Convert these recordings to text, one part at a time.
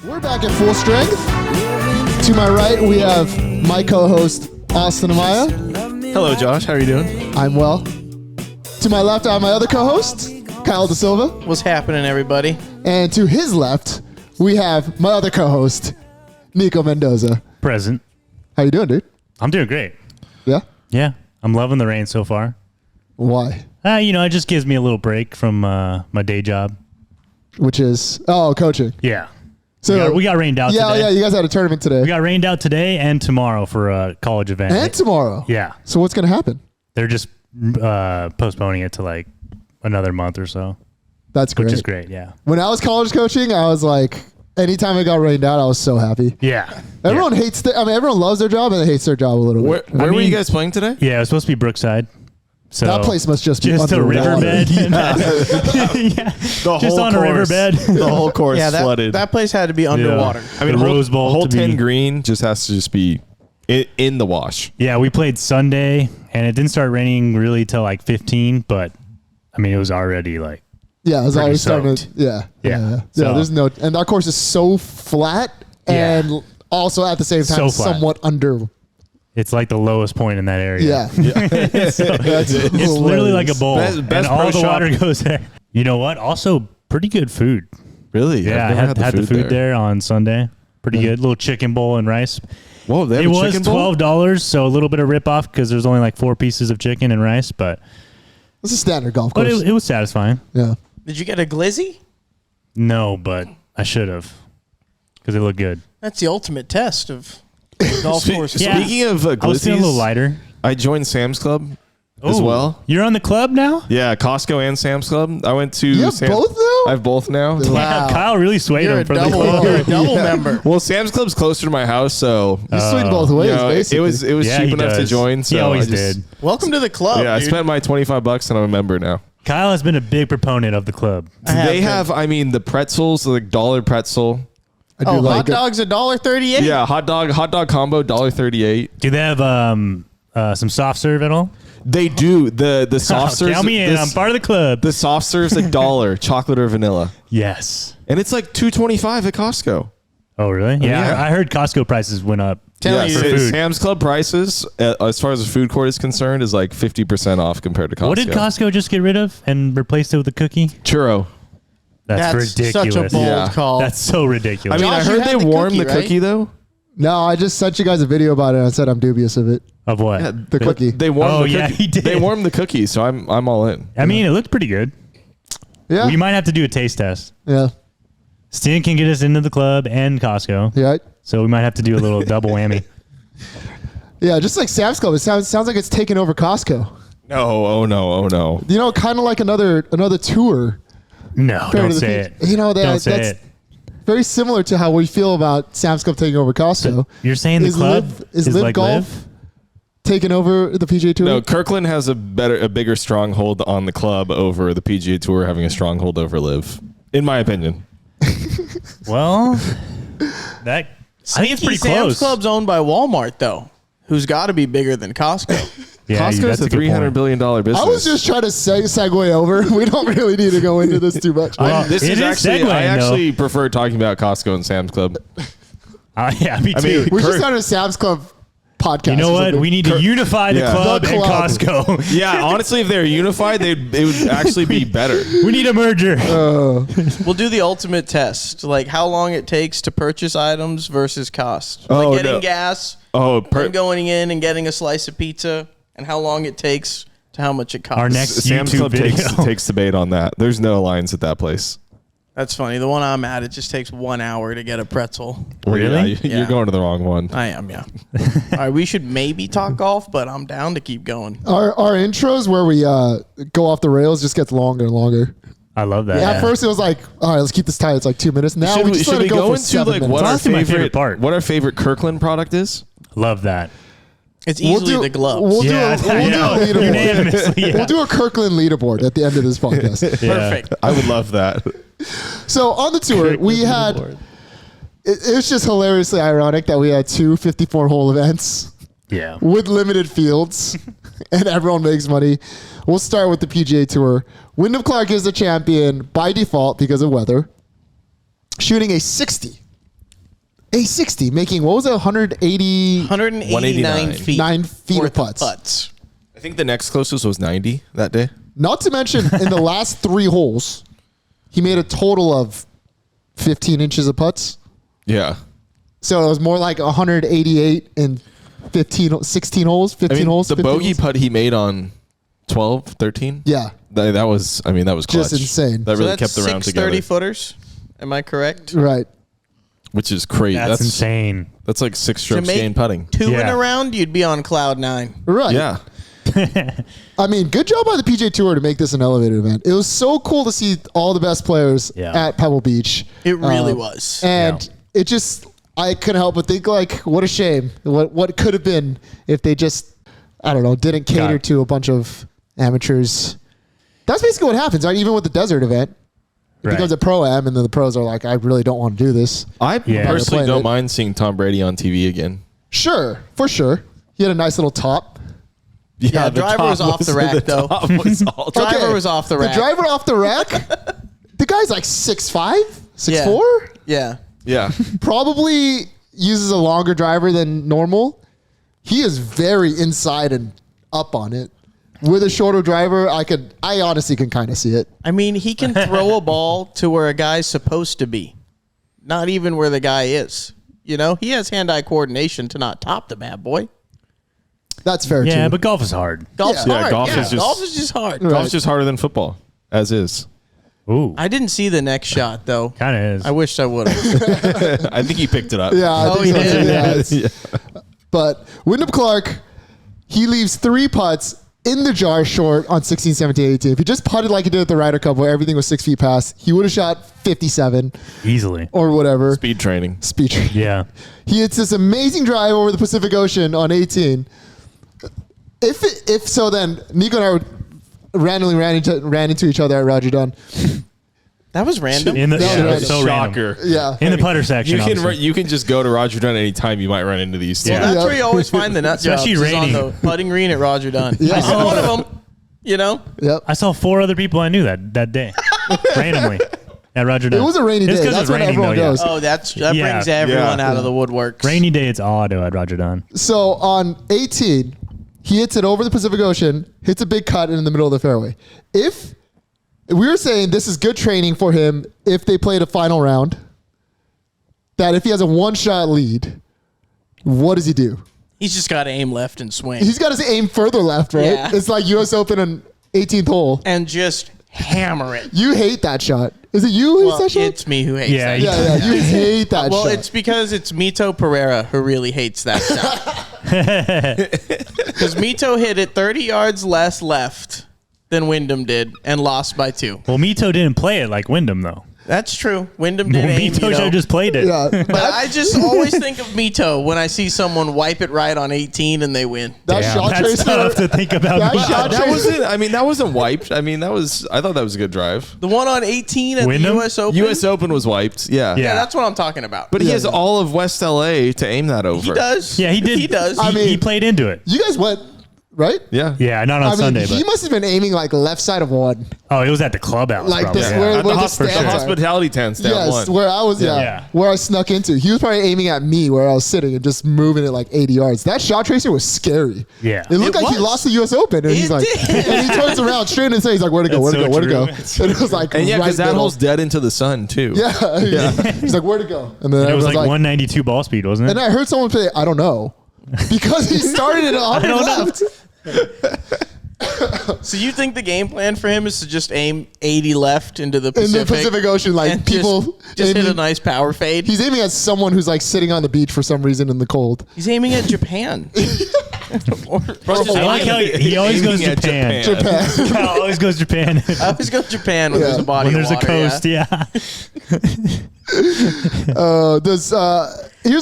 We're back at full strength. To my right, we have my co-host, Austin Amaya. Hello, Josh. How are you doing? I'm well. To my left, I have my other co-host, Kyle Da Silva. What's happening, everybody? And to his left, we have my other co-host, Nico Mendoza. Present. How you doing, dude? I'm doing great. Yeah? Yeah, I'm loving the rain so far. Why? It just gives me a little break from my day job. Which is, coaching. Yeah. So we got rained out today. Yeah, you guys had a tournament today. We got rained out today and tomorrow for a college event. And tomorrow. Yeah. So what's going to happen? They're just postponing it to like another month or so. That's great. Which is great, yeah. When I was college coaching, I was like, anytime it got rained out, I was so happy. Yeah. Everyone hates everyone loves their job and they hates their job a little bit. Where were you guys playing today? Yeah, it was supposed to be Brookside. So that place must just be a riverbed. Yeah. Just on a riverbed. The whole course flooded. That place had to be underwater. I mean, the Rose Bowl whole to 10 be- green just has to just be in the wash. Yeah, we played Sunday, and it didn't start raining really till like 15, but I mean, it was already like Yeah, it was pretty already starting to, soaked. Yeah, So- there's no, and our course is so flat and also at the same time So flat. somewhat under. it's like the lowest point in that area. Yeah. It's literally like a bowl, Best and all pro the shop. water goes there. You know what? Also, pretty good food. Really? Yeah, I had the food there on Sunday. Pretty good. Little chicken bowl and rice. Whoa, they have It a was chicken bowl? $12, so a little bit of rip off because there's only like 4 pieces of chicken and rice, but It's a standard golf but course. it was satisfying. Yeah. Did you get a glizzy? No, but I should have because it looked good. That's the ultimate test of golf courses. Yeah. Speaking of I was feeling a little glizzies, lighter I joined Sam's Club as Ooh, well. You're on the club now? Yeah, Costco and Sam's Club. I went to You have both now? I have both now. Wow. Kyle really swayed You're him a for the double, club. you're a double member. Well, Sam's Club's closer to my house, so You swing both ways, you know, basically. it was Yeah, cheap he enough to does. join. So He always I just, did. Welcome to the club. Yeah, I dude. spent my $25 and I'm a member now. Kyle has been a big proponent of the club. They have, I mean, the pretzels, like dollar pretzel. I do hot like it. dogs $1.38. Yeah, hot dog combo, $1.38. Do they have some soft serve at all? They do the soft serves. Count me in. I'm part of the club. The soft serves $1, chocolate or vanilla, Yes. and it's like $2.25 at Costco. Oh, really? Yeah. yeah. I heard Costco prices went up. Telling you. for food. Sam's Club prices, as far as the food court is concerned, is like 50% off compared to Costco. What did Costco just get rid of and replace it with a cookie? Churro. That's ridiculous. such a bold Yeah. call. That's so ridiculous. I mean, Josh, I you heard had they the warmed cookie, the right? cookie though. No, I just sent you guys a video about it and I said I'm dubious of it. of what? Yeah, The cookie. They warmed Oh, the yeah, cookie. he did. They warmed the cookie, so I'm all in. I mean, it looked pretty good. Yeah. We might have to do a taste test. Yeah. Stan can get us into the club and Costco. Yeah. So we might have to do a little double whammy. Yeah, just like Sam's Club. It sounds like it's taken over Costco. No, oh no. You know, kind of like another tour. No, compared don't to the say P- it. You know, Don't say that's it. very similar to how we feel about Sam's Club taking over Costco. You're saying the Is club Liv- is Liv like Golf Liv? taking over the PGA Tour? No, Kirkland has a bigger stronghold on the club over the PGA Tour having a stronghold over LIV, in my opinion. Well, I think it's pretty Sam's close. Club's owned by Walmart, though, who's got to be bigger than Costco. Yeah, Costco's that's a good $300 point. billion business. I was just trying to segue over. We don't really need to go into this too much. Well, This it is is actually, I segueing, though. actually prefer talking about Costco and Sam's Club. Yeah, me I too. mean, we Kirk- should start a Sam's Club podcast. You know or what? something. We need to unify the Yeah. club The and club. Costco. Yeah, honestly, if they're unified, it would actually be better. We need a merger. We'll do the ultimate test, like how long it takes to purchase items versus cost. Like Oh, getting no. gas, Oh, and going in and getting a slice of pizza, and how long it takes to how much it costs. Our next Sam's YouTube Club video. takes debate on that. There's no lines at that place. That's funny. The one I'm at, it just takes 1 hour to get a pretzel. Really? Yeah, Yeah. you're going to the wrong one. I am, yeah. All right, we should maybe talk golf, but I'm down to keep going. Our intros where we go off the rails just gets longer and longer. I love that. At first it was like, all right, let's keep this tight. It's like 2 minutes. Now we just let it go for 7 minutes. what our Honestly, my favorite favorite part. what our favorite Kirkland product is? Love that. It's easily the gloves. Yeah, I know. We'll do a leaderboard. Unanimously, yeah. We'll do a Kirkland leaderboard at the end of this podcast. Yeah. Perfect. I would love that. So on the tour, we had, it was just hilariously ironic that we had 2 54-hole events Yeah. with limited fields and everyone makes money. We'll start with the PGA Tour. Wyndham Clark is the champion by default because of weather, shooting a 60 A60, making, what was it, 189 feet. 9 feet of worth putts. I think the next closest was 90 that day. Not to mention, in the last 3 holes, he made a total of 15 inches of putts. Yeah. So it was more like 188 in 16 holes, 15 holes. The 15 bogey holes. putt he made on 12, 13. Yeah. That was clutch. Just insane. That So really that's kept the round 6 together. 30-footers. Am I correct? Right. Which is crazy. That's insane. That's like 6 strokes To make gain putting. 2 in Yeah. a round, you'd be on cloud 9. Right. Yeah. I mean, good job by the PGA Tour to make this an elevated event. It was so cool to see all the best players at Pebble Beach. It really was. And it just, I couldn't help but think, like, what a shame. What could have been if they just, I don't know, didn't cater to a bunch of amateurs. That's basically what happens, right? Even with the desert event. It becomes a pro-am, and then the pros are like, I really don't want to do this. I personally Playing don't it. mind seeing Tom Brady on TV again. Sure, for sure. He had a nice little top. Yeah, the driver top was off the rack, though. top was all Driver was off the rack. The driver off the rack? The guy's like 6'5", 6'4"? Yeah. Yeah. Probably uses a longer driver than normal. He is very inside and up on it. With a shorter driver, I honestly can kind of see it. I mean, he can throw a ball to where a guy's supposed to be, not even where the guy is. You know, he has hand-eye coordination to not top the bad boy. That's fair, Yeah, too. but golf is hard. Golf's Yeah. hard. Golf is just- golf is just hard. Right. Golf's just harder than football, as is. Ooh, I didn't see the next shot, though. kind of is. I wish I would have. I think he picked it up. Yeah, I Oh, think he so, too. did? Yeah, it's- But Wyndham Clark, he leaves 3 putts in the jar short on 16, 17, 18. If he just putted like he did at the Ryder Cup where everything was 6 feet past, he would have shot 57 Easily. or whatever. Speed training. Speech. Yeah. He hits this amazing drive over the Pacific Ocean on 18. If so, then Nico and I randomly ran into each other at Roger Dunn. That was random. In the That was yeah, random. so Shocker. random. Yeah. In the putter section. obviously. You can just go to Roger Dunn anytime. You might run into these two. Yeah. That's Yeah. where you always find the nut jobs. Especially is raining. on the putting green at Roger Dunn. Yeah. I saw one of them. You know, Yep. I saw 4 other people I knew that day, randomly, at Roger Dunn. It was a rainy It's day. 'cause That's it's when raining, everyone though, yeah. goes. oh, that Yeah. brings everyone Yeah. out of the woodworks. Rainy day, it's auto at Roger Dunn. So on 18, he hits it over the Pacific Ocean, hits a big cut in the middle of the fairway. If we were saying this is good training for him if they played a final round, that if he has a 1-shot lead, what does he do? He's just got to aim left and swing. He's got to aim further left, right? Yeah. It's like U.S. Open on 18th hole. and just hammer it. You hate that shot. Is it you who hates Well, that shot? it's me who hates Yeah, that. Yeah, you hate that Well, shot. it's because it's Mito Pereira who really hates that shot. Because Mito hit it 30 yards less left than Wyndham did and lost by 2. Well, Mito didn't play it like Wyndham, though. That's true. Wyndham did aim, Mito should have just played it. yeah, But I just always think of Mito when I see someone wipe it right on 18 and they win. that Damn, shot that's tracer. tough to think about. That Mito. shot That tracer. wasn't. I mean, that wasn't wiped. I mean, I thought that was a good drive. The one on 18 at Wyndham? the U.S. Open? U.S. Open was wiped. Yeah. Yeah, that's what I'm talking about. But he Yeah, has yeah. all of West LA to aim that over. he does. Yeah, he did. He does. I mean- He played into it. You guys went, right? Yeah. Yeah, not on I mean, Sunday, he but must have been aiming like left side of 1. oh, it was at the clubhouse. Like probably. this, yeah. where At the the stands sure. are. hospitality tent stand Yes, one. where I was, Yeah. where I snuck into. He was probably aiming at me where I was sitting and just moving it like 80 yards. That shot tracer was scary. Yeah. It looked It like he was. lost the U.S. Open, and It he's like, did. and he turns around straight and says, he's like, where to go, where to That's go, so where to go? true. And it was like, And yeah, because right that middle. hole's dead into the sun too. Yeah. He's like, where to go? And then And it was everyone's like 192 ball speed, wasn't it? and I heard someone say, I don't know. Because he started it on I don't know. left. So you think the game plan for him is to just aim 80 left into the In Pacific? the Pacific Ocean, like and people just hit aiming- a nice power fade. He's aiming at someone who's like sitting on the beach for some reason in the cold. He's aiming at Japan. I like how he always goes Aiming at Japan. Japan. Kyle always goes Japan I always go to Japan when Yeah. there's a body when there's of a water. coast. Yeah. Here's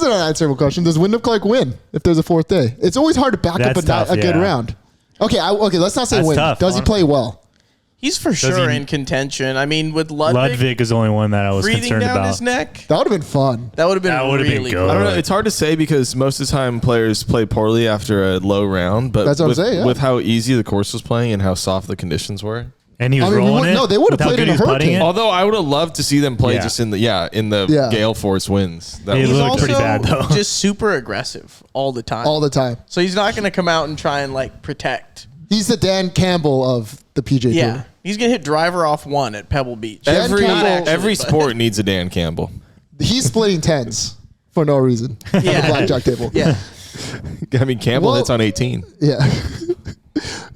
an unanswerable question: does Wyndham Clark win if there's a 4th day? It's always hard to back That's up tough, a good yeah. round. Okay, okay. Let's not say That's win. tough, Does he honestly. play well? He's for sure he- in contention. I mean, with Ludwig, Ludwig is the only one that I was breathing concerned down about. his neck, That would have been fun. that would have been That would've been really good. I don't know. Good. It's hard to say because most of the time players play poorly after a low round. But That's what I'm with, saying, yeah. with how easy the course was playing and how soft the conditions were, And he was I mean, rolling it. no, they would have with how played good in a he was putting hurricane. it. Although I would have loved to see them play Yeah. just in the gale force winds. That He was- He's looked also pretty bad, though. just super aggressive all the time. all the time. So he's not going to come out and try and like protect. He's the Dan Campbell of the PJ Yeah. Tour. He's going to hit driver off one at Pebble Beach. every Campbell- every but- sport needs a Dan Campbell. He's splitting tens for no reason on the Yeah. blackjack table. Yeah. I mean, Campbell Well- hits on 18. Yeah.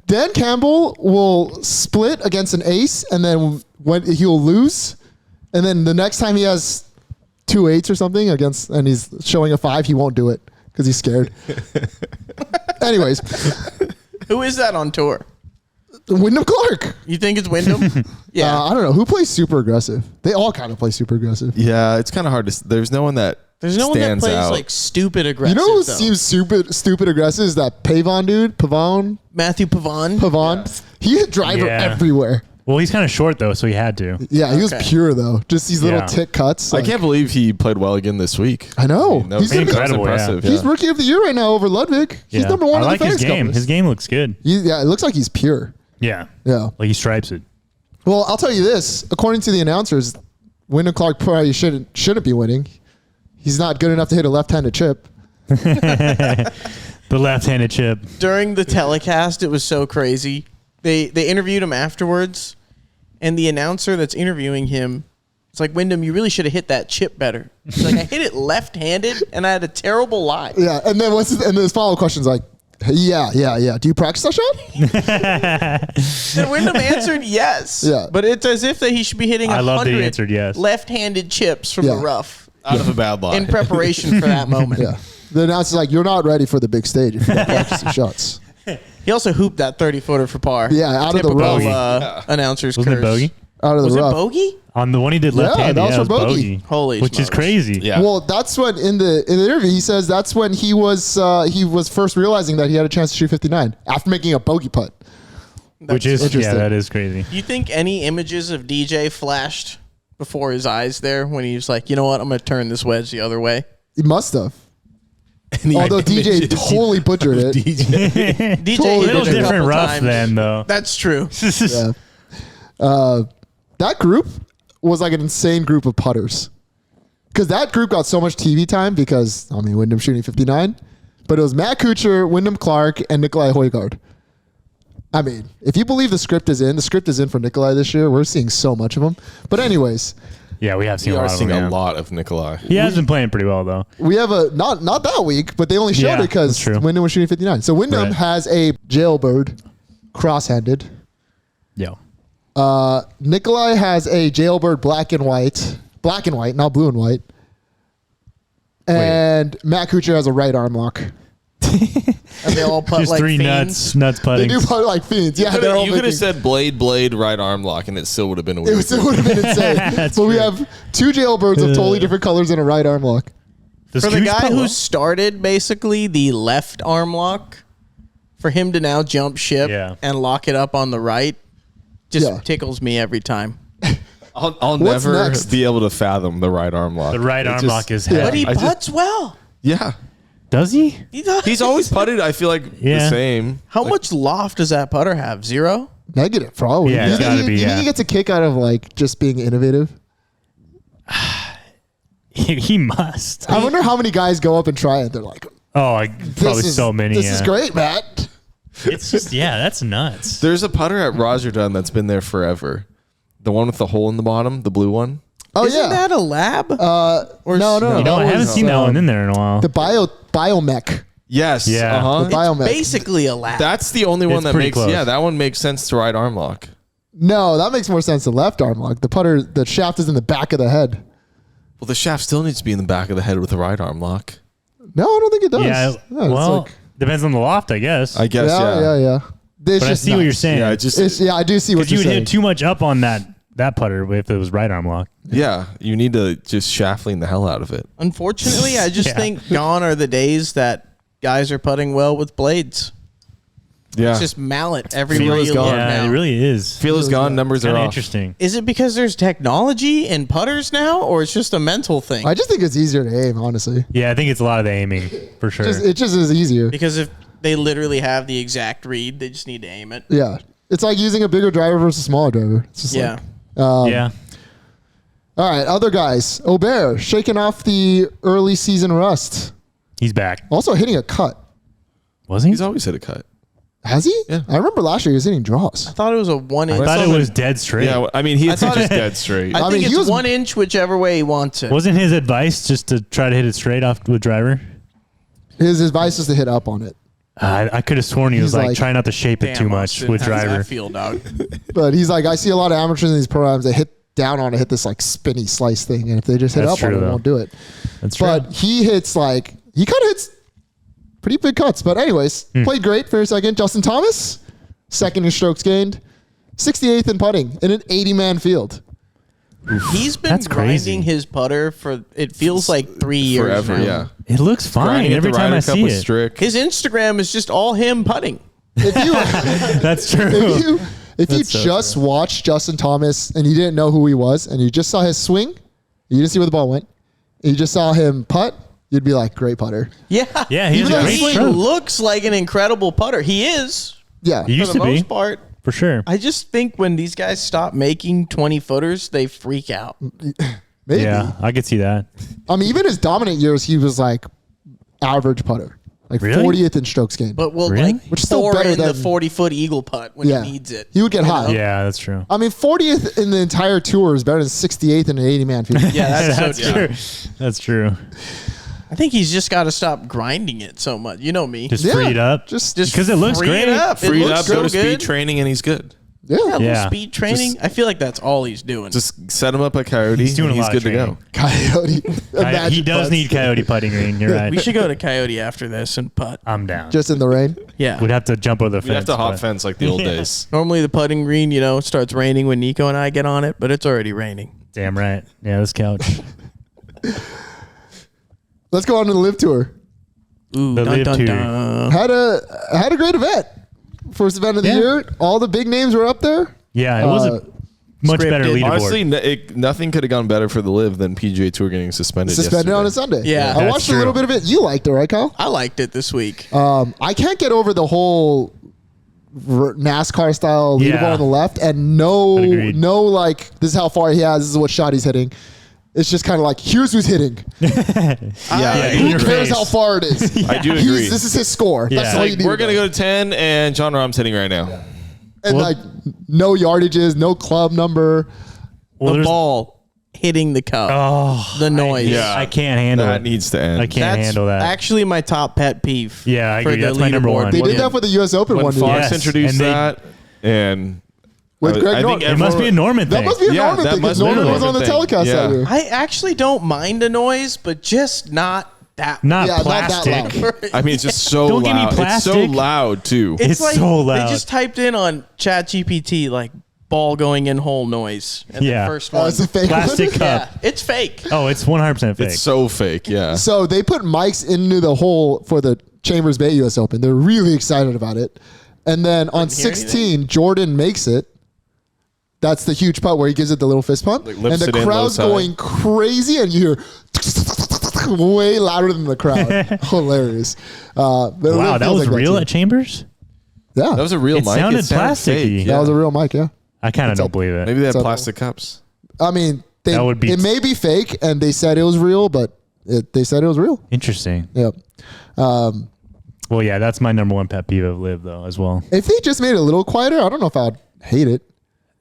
Dan Campbell will split against an ace, and then when he'll lose, and then the next time he has 2 8s or something against, and he's showing a 5, he won't do it because he's scared. Anyways, Who is that on tour? Wyndham Clark. You think it's Wyndham? Yeah. I don't know who plays super aggressive. They all kind of play super aggressive. Yeah, it's kind of hard to. There's no one that. There's no one that stands plays out. like stupid You aggressive. know who though. seems stupid aggressive is that Pavon dude, Pavon. Matthew Pavon. He hit driver Yeah. everywhere. Well, he's kind of short though, so he had to. Yeah, he was Okay. pure though. Just these little Yeah. tick cuts. I like- can't believe he played well again this week. I know. That He's was incredible, yeah. impressive. He's yeah. rookie of the year right now over Ludwig. He's Yeah. number one I in like the his FedEx game. Cup. His game looks good. Yeah, it looks like he's pure. Yeah. Yeah. Like he stripes it. Well, I'll tell you this. According to the announcers, Wyndham Clark probably shouldn't be winning. He's not good enough to hit a left-handed chip. The left-handed chip. During the telecast, it was so crazy. They interviewed him afterwards, and the announcer that's interviewing him, it's like, Wyndham, you really should have hit that chip better. He's like, I hit it left-handed, and I had a terrible lie. Yeah, and then his follow-up question's like, yeah. Do you practice that shot? And Wyndham answered yes. Yeah. But it's as if that he should be hitting I love that he 100 answered yes. left-handed chips from Yeah. the rough Out of a bad lie. in preparation for that moment. Yeah. The announcer's like, you're not ready for the big stage if you don't practice your shots. He also hooped that 30-footer for par. Yeah, out of the Typical, rough. announcer's Wasn't curse. it bogey? Out of the Was it rough. bogey? On the one he did Yeah, left-handed, that was yeah, it for was bogey. bogey. Holy Which is smokes. crazy. Yeah. Well, that's when in the interview he says that's when he was first realizing that he had a chance to shoot 59 after making a bogey putt. Which is, yeah, interesting. that is crazy. You think any images of DJ flashed before his eyes there when he was like, you know what, I'm going to turn this wedge the other way? He must have. And the Although DJ images totally butchered it. DJ. DJ Totally hit A little it a different couple rough times. then, though. That's true. Yeah. That group was like an insane group of putters. Because that group got so much TV time because, I mean, Wyndham shooting 59. But it was Matt Kuchar, Wyndham Clark, and Nikolai Højgaard. I mean, if you believe the script is in for Nikolai this year. We're seeing so much of him. But anyways, Yeah, we have seen We a are lot of seeing him. a Yeah. lot of Nikolai. He has been playing pretty well, though. we have a, not that week, but they only showed Yeah, it because that's true. Wyndham was shooting 59. So Wyndham Right. has a jailbird cross-handed. Yo. Nikolai has a jailbird black and white, not blue and white. And Matt Kuchar has a right arm lock. And they all putt Just like three fiends. nuts They putting. do putt like fiends. Yeah, they're all You could have making- said blade, right arm lock, and it still would have been a it weird. would have been insane. That's But we true. have two jailbirds of totally different colors and a right arm lock. Does For the Cooch guy putt who well? started basically the left arm lock, for him to now jump ship Yeah. and lock it up on the right just Yeah. tickles me every time. I'll What's never next? be able to fathom the right arm lock. The right It arm just- lock is Yeah. But heavy. he I just- putts well. Yeah. Does he? He does. He's always putted, I feel like, Yeah. the same. How much loft does that putter have? 0? Negative, probably. Yeah, it's you gotta think, be, you think yeah. he gets a kick out of like just being innovative? He must. I wonder how many guys go up and try it. They're like, Oh, probably this is, so many. This yeah. is great, Matt. It's just, yeah, that's nuts. There's a putter at Rotterdam that's been there forever. The one with the hole in the bottom, the blue one. Oh Isn't yeah. that a lab? Or no. You know, I that haven't was, seen that one in there in a while. The biomech. Yes. Yeah. Uh-huh. The biomech. Basically a lab. That's the only one It's that pretty makes. close. Yeah, that one makes sense to right arm lock. No, that makes more sense to left arm lock. The putter, the shaft is in the back of the head. Well, the shaft still needs to be in the back of the head with the right arm lock. No, I don't think it does. Yeah, No, it's well, like- depends on the loft, I guess. I guess. yeah. It's but I just see what you're nuts. saying. Yeah, it just. I do see what Because you you're would saying. hit too much up on that putter if it was right arm lock. Yeah, you need to just shaft lean the hell out of it. Unfortunately, I just Yeah. think gone are the days that guys are putting well with blades. Yeah. It's just mallet everywhere Feel is you gone. look Yeah, now. it really is. Feel is gone. Numbers are Kind of off. interesting. Is it because there's technology in putters now, or it's just a mental thing? I just think it's easier to aim, honestly. Yeah, I think it's a lot of the aiming for sure. It just is easier. Because if they literally have the exact read, they just need to aim it. Yeah. It's like using a bigger driver versus a smaller driver. It's just Yeah. Yeah. All right, other guys. Aubert shaking off the early season rust. He's back. Also hitting a cut. Was he? He's always hit a cut. Has he? Yeah. I remember last year he was hitting draws. I thought it was a 1 inch. I thought it was dead straight. Yeah, I mean, he hits it thought just it- dead straight. I I think mean, he it's was- 1 inch whichever way he wants it. Wasn't his advice just to try to hit it straight off with driver? His advice was to hit up on it. I could have sworn he was He's like like, trying not to shape it Damn, too much Austin, with how does driver. that feel, dog? But he's like, I see a lot of amateurs in these programs that hit down on it, hit this like spinny slice thing. And if they just hit That's up on true, it, they though. won't do it. That's true. But he hits like, he kind of hits pretty big cuts. But anyways, played great for a second. Justin Thomas, second in strokes gained, 68th in putting in an 80-man field. He's been That's crazy. grinding his putter for, it feels like 3 years Forever, now. yeah. It looks fine Grinding at every the time Ryder I Cup see with it. Strick. His Instagram is just all him putting. If you, That's true. if you That's so just true. watched Justin Thomas and you didn't know who he was and you just saw his swing, you didn't see where the ball went, and you just saw him putt, you'd be like, great putter. Yeah. Yeah, he has Even a though great He stroke. looks like an incredible putter. He is, Yeah. He for used the to be, most part. for sure. I just think when these guys stop making 20-footers, they freak out. Maybe. Yeah, I could see that. I mean, even his dominant years, he was like average putter, like Really? 40th in strokes gained. But we'll Really? like Which is still pour better in the than- 40-foot eagle putt when Yeah. he needs it. He would get You hot. know? Yeah, that's true. I mean, 40th in the entire tour is better than 68th in an 80-man field. Yeah, that's, That's so true. true. That's true. I think he's just got to stop grinding it so much. You know me. Just Yeah, free it up. just because it looks free great. it up. It Freed looks up, so go to good. speed training, and he's good. Yeah. A little Yeah. speed training. I feel like that's all he's doing. Just set him up at Coyote. He's doing a and lot good of to go. training. Coyote. He Imagine does putts. need Coyote putting green. You're right. we should go to Coyote after this and putt. I'm down. Just in the rain. Yeah. We'd have to jump over the fence. We'd have to hop but- fence like the old Yeah. days. Normally the putting green, starts raining when Nico and I get on it, but it's already raining. Damn right. Yeah, this couch. Let's go on to the LIV Tour. Ooh, The dun, LIV dun, Tour. dun. Had a great event. First event of the Yeah. year. All the big names were up there. Yeah, it was a much better scripted. leaderboard. Honestly, nothing could have gone better for the LIV than PGA Tour getting suspended. Suspended on a yesterday. Sunday. Yeah. I That's watched true. a little bit of it. You liked it, right, Kyle? I liked it this week. I can't get over the whole NASCAR style leaderboard Yeah. on the left, and Agreed. no, like this is how far he has. This is what shot he's hitting. It's just kind of like here's who's hitting. Yeah, in Who your cares face. how far it is? I do He's- agree. This is his score. Yeah. That's all Like, you need. we're gonna go to 10, and John Rahm's hitting right now. and Well- like no yardages, no club number. Well, the there's- ball hitting the cup. Oh, the noise. Yeah. I can't handle That it. needs to end. I can't That's handle that. actually my top pet peeve. Yeah, I for agree. the That's my number leaderboard. one. They Well, did yeah. that for the U.S. Open when one Fox year Yes, introduced and they- that, and with Greg I think Norton. it must be a Norman That thing. must be a Yeah, Norman that thing because must be a Norman was on Norman the thing. telecast that Yeah. year. I actually don't mind a noise, but just not that. Not Yeah, not that plastic. loud. I mean, it's just so Don't give me loud. It's so plastic. loud too. It's like so loud. They just typed in on ChatGPT like ball going in hole noise. And Yeah. the first Oh, one. it's a fake Plastic one? cup. Yeah, it's fake. Oh, it's 100% fake. It's so fake. Yeah. So they put mics into the hole for the Chambers Bay U.S. Open. They're really excited about it. And then on hear 16, Jordan makes it. That's the huge putt where he gives it the little fist pump. Like And lips the it in, crowd's low side. going crazy, and you hear way louder than the crowd. Hilarious. But it really Wow, that feels was like real too. at Chambers? Yeah. That was a real It mic. sounded sounded plasticky. fake. That Yeah. was a real mic, yeah. I kind of It's don't up. believe it. Maybe they had So- plastic cups. I mean, That would be- it may be fake, and they said it was real, but they said it was real. Interesting. Yep. Well, yeah, that's my number one pet peeve of LIV, though, as well. If they just made it a little quieter, I don't know if I'd hate it.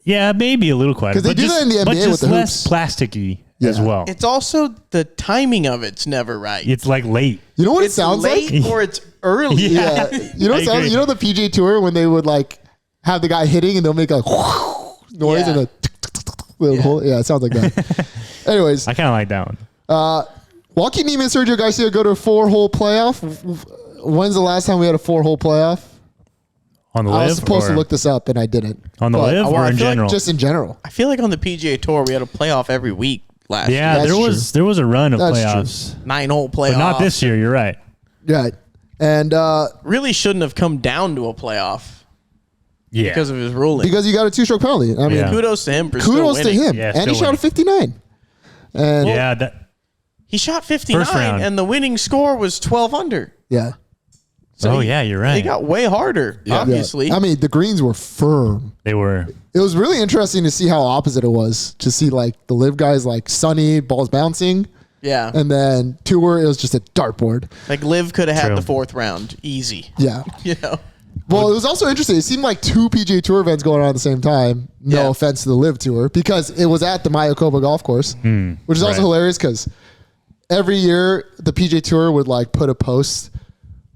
Yeah, maybe a little quieter. 'Cause they but do just, that in the but NBA just with the less hoops. plasticky as Yeah. well. It's also the timing of it's never right. It's like late. You know what It's it sounds late like? or it's early. Yeah. Yeah. You know what I it sounds agree. You know the PGA Tour when they would like have the guy hitting and they'll make a noise Yeah. and a little hole. Yeah, it sounds like that. Anyways, I kind of like that one. Joaquin Niemann, Sergio Garcia go to a 4-hole playoff. When's the last time we had a 4-hole playoff? On the I was LIV supposed or to look this up and I didn't. on the But LIV I or feel in like general? Just in general. I feel like on the PGA Tour we had a playoff every week last year. yeah, That's there was a run of That's playoffs, 9-hole playoff. but not this year. You're right. Right. And Really shouldn't have come down to a playoff Yeah, because of his ruling. because you got a 2-stroke penalty. I mean, Yeah. Kudos to him for still kudos to winning. him. Yeah, And he still shot a 59. And yeah, that He shot 59 First round. and the winning score was 12 under. yeah. So you're right. They got way harder, obviously. I mean, the greens were firm. They were. It was really interesting to see how opposite it was. To see like the live guys like sunny, balls bouncing. Yeah. And then tour, it was just a dartboard. Like Liv could have had True. the 4th round. Easy. Yeah. You know? Well, it was also interesting. It seemed like 2 PGA Tour events going on at the same time. No Yeah. offense to the Live Tour, because it was at the Mayakoba Golf Course, which is also right. hilarious because every year the PGA Tour would like put a post.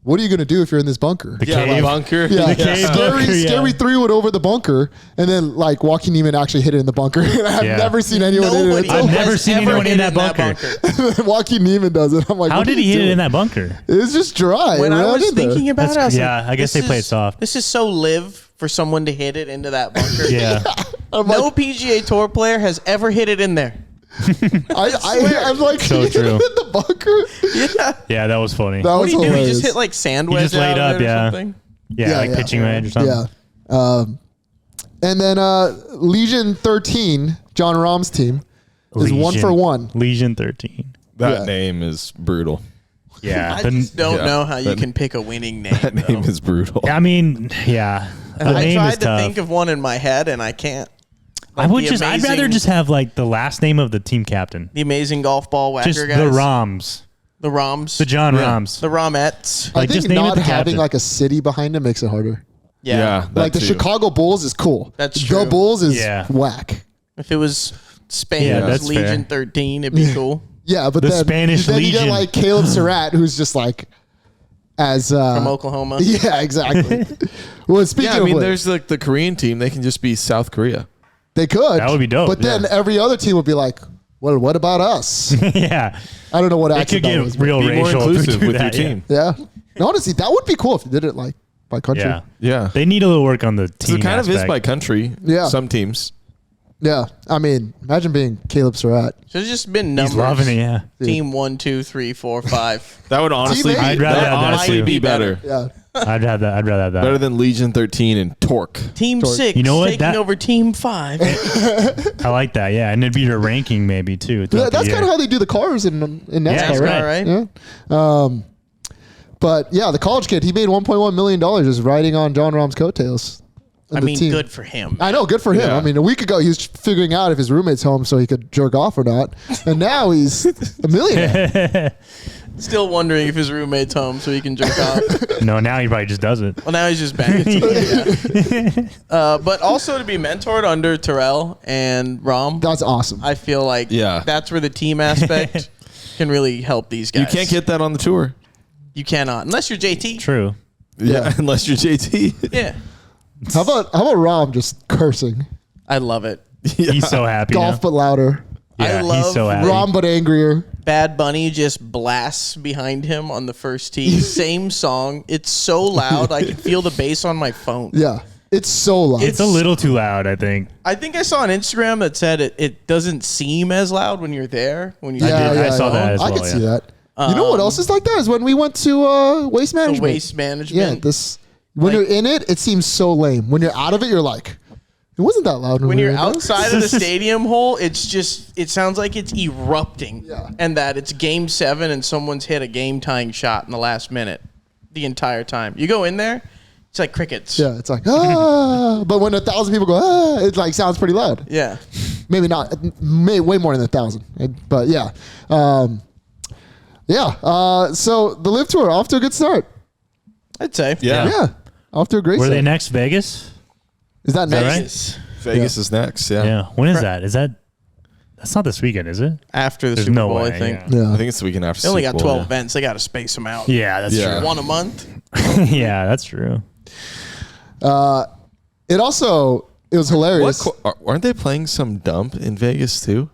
What are you going to do if you're in this bunker? The Yeah, cave. bunker. Yeah, The cave bunker, yeah. Scary 3 would over the bunker, and then like Joaquin Neiman actually hit it in the bunker. And I've Yeah. never seen anyone hit Nobody it. I've Until never has seen ever anyone hit in it that bunker. Joaquin Neiman does it. I'm like, How what did are he you hit it doing? in that bunker? It's just dry. When I right was in there. thinking about it, I was yeah, like, I guess this they play it is- soft. This is so Liv for someone to hit it into that bunker. Yeah. I'm No like, PGA Tour player has ever hit it in there. I'm like, So you hit it true. in the bunker. Yeah. Yeah, that was funny. That What was do you do? You hilarious. just hit like sand wedge just laid out up, of it or yeah. something? Yeah, like pitching wedge or something. Yeah. And then Legion 13, John Rahm's team, is 1 for 1. Legion 13. That Yeah. name is brutal. Yeah. I just don't Yeah. know how you That- can pick a winning name. That name though. is brutal. I mean, yeah. The I name is tried to tough. think of one in my head and I can't. I Like would the just. I'd rather amazing- just have like the last name of the team captain. the amazing golf ball whacker Just guys. the Roms, The Roms. the John Yeah. Roms. The Romettes. I Like, think just name it not the having captain. like a city behind it makes it harder. Yeah. that Like the too. Chicago Bulls is cool. That's The true. Bulls is Yeah. whack. If it was Spain, Yeah, it was that's Legion fair. 13, it'd be cool. Yeah, but The then, Spanish then you get Legion. like Caleb Surratt, who's just like as From Oklahoma. Yeah, exactly. Well, speaking Yeah, I of mean, which, there's like the Korean team. They can just be South Korea. they could. That would be dope. But then Yeah. every other team would be like, well, what about us? Yeah. I don't know what It accent could that get was. but- real Be more racial if we inclusive do with your that, yeah. team. Yeah. No, honestly, that would be cool if you did it like by country. Yeah. Yeah. They need a little work on the So team. it kind of is aspect. by country. Yeah. Some teams. Yeah. I mean, imagine being Caleb Surratt. So it's just been He's numbers. loving it, yeah. Team 1, 2, 3, 4, 5. That would honestly, Teammate. I'd rather that have that honestly too. be better. Yeah. I'd rather have that. Better than Legion 13 and Torque. Team Torque. 6 You know what? taking That- over Team 5. I like that, yeah. And it'd be your ranking maybe too. Yeah, that's kind of how they do the cars in NASCAR, that's right? right. Yeah. But yeah, the college kid, he made $1.1 million just riding on John Rahm's coattails. of I the mean, team. good for him. I know, good for him. Yeah. I mean, a week ago he was figuring out if his roommate's home so he could jerk off or not, and now he's a millionaire. Still wondering if his roommate's home so he can jerk off. No, now he probably just does it. Well, now he's just banging. Yeah. But also to be mentored under Terrell and Rom, That's awesome. I feel like Yeah. that's where the team aspect can really help these guys. You can't get that on the tour. You cannot. Unless you're JT. True. Yeah, unless you're JT. Yeah. How about Rom just cursing? I love it. He's so happy. Golf now. but louder. I Yeah, love he's so happy. Rom but angrier. Bad Bunny just blasts behind him on the first tee. Same song. It's so loud. I can feel the bass on my phone. Yeah. It's so loud. It's a little too loud, I think. I think I saw on Instagram that said it doesn't seem as loud when you're there. When you're I saw that as I well, can see yeah. that. You know what else is like that is when we went to Waste the Management. waste Yeah, management. when Like- you're in it, it seems so lame. When you're out of it, you're like, it wasn't that loud. When we you're were in there." outside of the stadium hole, it sounds like it's erupting. Yeah. And that it's game 7 and someone's hit a game tying shot in the last minute the entire time. You go in there, it's like crickets. Yeah, it's like but when 1,000 people go it like sounds pretty loud. Yeah. Maybe not, way more than 1,000. But yeah, so the Live Tour off to a good start. I'd say. Yeah. Yeah, off to a great Were start. they next Vegas? Is that that next? right? Vegas. Vegas is next. Yeah. Yeah. When is that? That's not this weekend, is it? After the There's Super no Bowl, way. I think. Yeah. I think it's the weekend after. They only Super got Bowl, 12 events. They got to space them out. Yeah, that's Yeah. One a month. true. Yeah, that's true. It was hilarious. Aren't they playing some dump in Vegas too?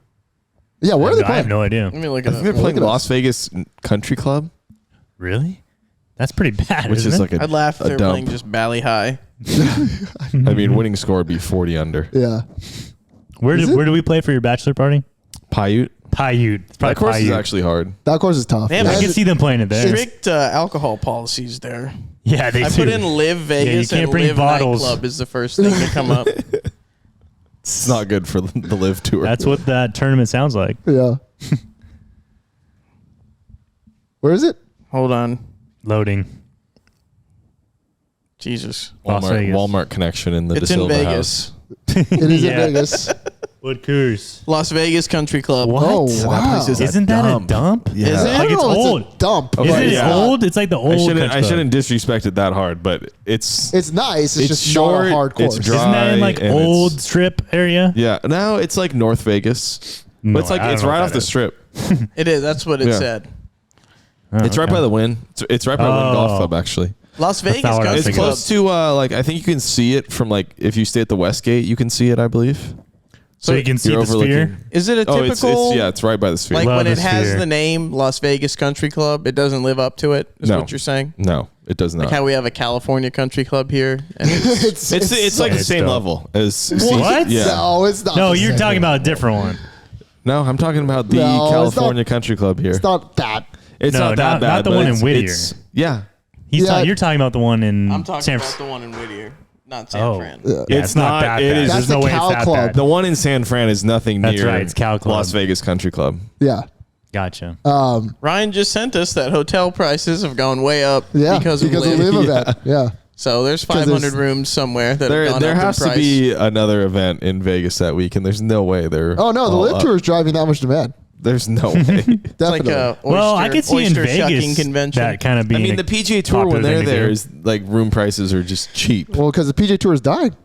Yeah, where are they I have playing? no idea. Let me look I it think they're up. playing look at Las Vegas Country Club, Really? That's pretty bad, which isn't is it? like a I'd laugh if a they're dump. playing just Bally High. I mean, winning score would be 40 under. Yeah. Where Is did it? where do we play for your bachelor party? Paiute. Paiute. It's probably That course is Paiute. actually hard. That course is tough. They have I a can see them playing it there. strict alcohol policies there. Yeah, they I do. put in Live Vegas can't and bring Live bottles. Nightclub is the first thing to come up. It's not good for the Live Tour. That's what that tournament sounds like. Yeah. Where is it? Hold on. Loading. Jesus. Las Vegas. Walmart connection in the It's in DeSilva Vegas. house. It is Yeah. in Vegas. What cruise? Las Vegas Country Club. What? Oh, So wow. that place is Isn't that a dump? Yeah. Is it? I Like, don't it's know if old. It's a dump. Okay, Isn't it yeah. old? It's like the old. I shouldn't disrespect it that hard, but it's It's nice. It's just short, not a hard it's course. dry. Isn't that in like and old it's- strip area? Yeah, no, it's like North Vegas. No, But it's like I don't it's know right what off that the is. strip. It is. That's what it Yeah. said. It's right by the Wynn. It's right by the Wynn Golf Club, actually. Las Vegas not what I was Country It's thinking Club. close to like I think you can see it from like if you stay at the Westgate, you can see it, I believe. So you can see You're the sphere. overlooking- Is it a Oh, typical? it's right by the sphere. Like Love when the it has sphere. the name Las Vegas Country Club, it doesn't live up to it. Is No. what you're saying? No, it does not. Like how we have a California Country Club here, and it's, it's like the It's same dope. level as What? Yeah. No, it's not. No, the you're same. talking about a different one. No, I'm talking about the No, it's California not- Country Club here. It's not that. It's No, not that not- bad. not the but one in it's- Whittier. it's- Yeah. Yeah. You're talking about the one in I'm talking San about Fran. the one in Whittier, not San Oh, Fran. yeah, It's it's not not- that it bad. is- There's That's no the way it's Cal that Club. bad. The one in San Fran is nothing That's near right, it's Cal Club. Las Vegas Country Club. Yeah. Gotcha. Ryan just sent us that hotel prices have gone way up Yeah. because of we Live. live event. Yeah. So there's 'Cause 500 there's- rooms somewhere that have There gone up has in to price. be another event in Vegas that week, and there's no way they're. Oh no, the all live up. tour is driving that much demand. There's no way. It's like Definitely. a oyster, Well, I could see in oyster shucking Vegas convention. that kind of I being. mean, a the PGA Tour popular when they're thing to there do. is like room prices are just cheap. Well, because the PJ Tour is dying.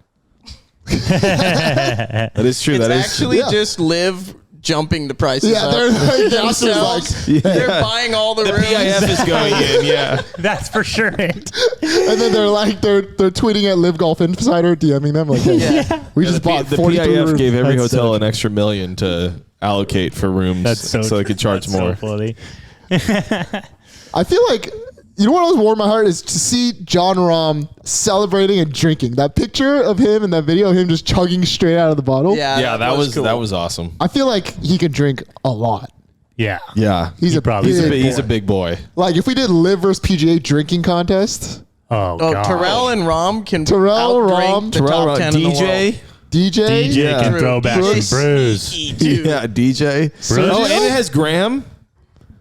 That is true. It's That is actually Yeah. just Live jumping the prices Yeah, up they're like, themselves. Yeah. They're buying all the, the rooms. PIF is going in. Yeah. That's for sure. and then they're tweeting at Live Golf Insider, DMing them like, hey, Yeah. we just bought The 43 PIF rooms. gave every That's hotel so an extra $1 million to allocate for rooms, That's so they could charge that's more. So funny. I feel like, you know what always warmed my heart is to see John Rahm celebrating and drinking. That picture of him in that video of him just chugging straight out of the bottle. Yeah, cool. that was awesome. I feel like he can drink a lot. Yeah. Yeah, He's a probably- big he's a boy. big boy. Like if we did Live versus PGA drinking contest, Oh, Oh, God. Terrell and Rom can Terrell, outdrink Rom, the top 10 in the world. DJ. DJ, DJ Yeah. can True. throw back DJ some brews. sneaky, too. Yeah, DJ. Sergio? Oh, and it has Graham.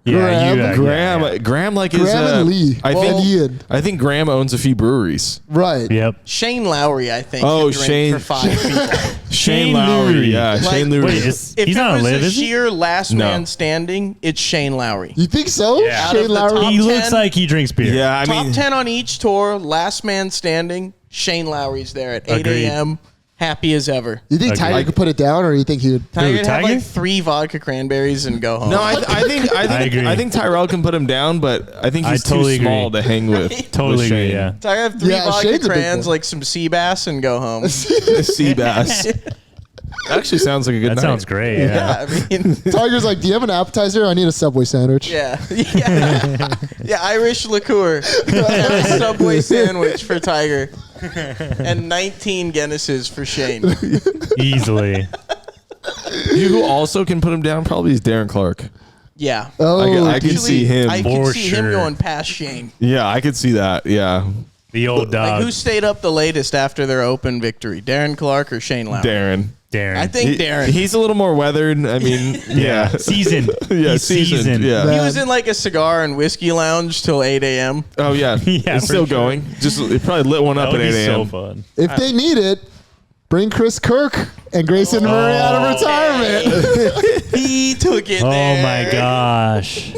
Yeah, Graham, Graham, yeah. Graham, like is. Graham and Lee. I Well, think. Ian. I think Graham owns a few breweries. right? Yep. Shane Lowry, I think. Oh, can drink Shane- for 5 people. Shane Shane Lowry. Lowry. Yeah, Like, Shane Lowry. Wait, is, If he's it not was on Live, a is he? sheer last No. man standing, it's Shane Lowry. You think so? Yeah. Out of Shane the Lowry. top He looks 10? like he drinks beer. yeah, I Top mean, 10 on each tour, last man standing, Shane Lowry's there at 8 Agreed. a.m., happy as ever. You think Tiger Agreed. could put it down, or you think he would? Tiger would have Tiger? like 3 vodka cranberries and go home. no, I think agree. I think Tyrell can put him down, but I think I he's totally too small agree. to hang with. Totally with agree, Shane. yeah. Tiger have 3 Yeah, vodka Shane's a big crans, boy. like some sea bass, and go home. Sea bass. Actually, sounds like a good That night. sounds great. Yeah. Yeah, I mean, Tiger's like, do you have an appetizer? I need a Subway sandwich. yeah, yeah, Irish liqueur, and a Subway sandwich for Tiger, and 19 Guinnesses for Shane. Easily. You who also can put him down probably is Darren Clark. Yeah, Oh, I can see him. I can For see him sure. going past Shane. Yeah, I could see that. Yeah, The old Like dog. who stayed up the latest after their Open victory? Darren Clark or Shane Lowry? Darren. Darren. I think Darren. He's a little more weathered. I mean, yeah. Seasoned. Yeah, He's seasoned, yeah. He was in like a cigar and whiskey lounge till 8 a.m. Oh yeah, Yeah, it's for still sure. going. Just it probably lit one That up would at be 8 so a.m. fun. If they need it, bring Chris Kirk and Grayson Murray out of retirement. He took it Oh there. my gosh.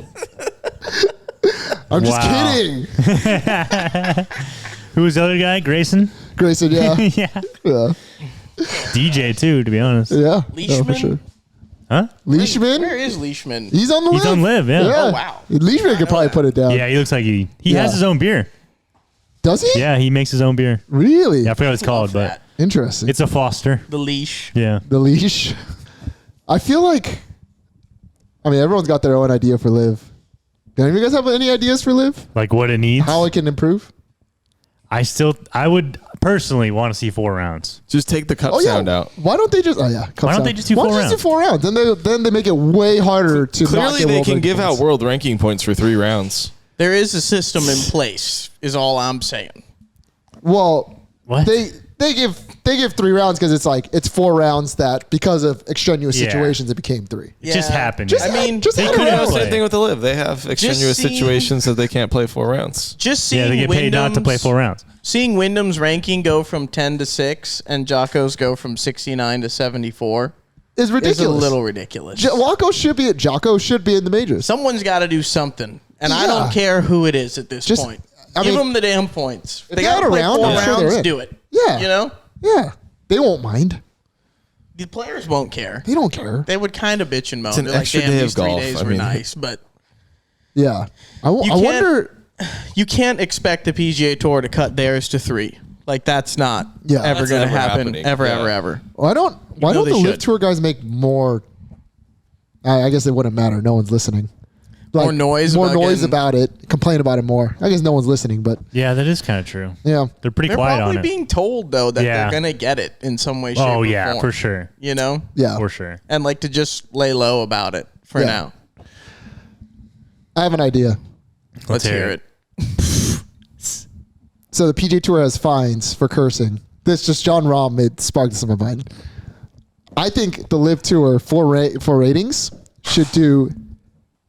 I'm just Wow. kidding. Who was the other guy? Grayson? Grayson, yeah, Yeah. yeah, DJ too, to be honest. yeah. Leishman? for sure. Huh? Leishman, Where is Leishman? he's on the He's Live. on Live, yeah. Yeah. Oh, wow. Leishman could probably put it down. Yeah, he looks like he Yeah. has his own beer. Does he? Yeah, he makes his own beer. Really? Yeah, I forgot what it's called, but that. Interesting. it's a Foster. The leash. Yeah. the leash. I feel like, I mean, everyone's got their own idea for Live. Do any of you guys have any ideas for Live? Like what it needs. How it can improve? I would personally want to see 4 rounds. Just take the cup Oh yeah. sound out. Why don't they just? Oh yeah. Why don't they just do Why 4 don't they just do 4 rounds? Then they make it way harder to. not Clearly, get they world can ranking give out points. world ranking points for 3 rounds. There is a system in place, is all I'm saying. Well, What? they They give 3 rounds because it's 4 rounds that because of extraneous Yeah. situations it became 3. It just happened. Just, I mean, just they add could a have round. Same play. thing with the LIV. They have extraneous seeing- situations that they can't play 4 rounds. Just seeing Yeah, they get paid not to play 4 rounds. Seeing Wyndham's ranking go from 10 to 6 and Jocko's go from 69 to 74 Is ridiculous. is a little ridiculous. Jocko should be in the majors. Someone's got to do something, and I Yeah. don't care who it is at this Just- point. I Give mean, them the damn points. If they they got had to a play round, 4 I'm sure they're rounds, in. do it. Yeah. You know? Yeah, they won't mind. The players won't care. They don't care. They would kind of bitch and moan. It's an They're like, extra damn, day these of 3 golf. days I were mean- nice, but Yeah, I You can't- wonder. you can't expect the PGA Tour to cut theirs to 3. Like, that's not Yeah. ever That's going to never happen. happening. Ever, Yeah. ever. Why don't know the they LIV should. Tour guys make more? I guess it wouldn't matter. No one's listening. More noise More about noise getting- about it. Complain about it more. I guess no one's listening, but Yeah, that is kind of true. yeah. They're pretty They're quiet probably on it. being told, though, that Yeah. they're going to get it in some way, shape, Oh or yeah, form. for sure. You know? Yeah. For sure. And, like, to just lay low about it for Yeah. now. I have an idea. Let's hear it. So the PGA Tour has fines for cursing. This just John Rahm sparked this in my mind. I think the LIV Tour for ratings should do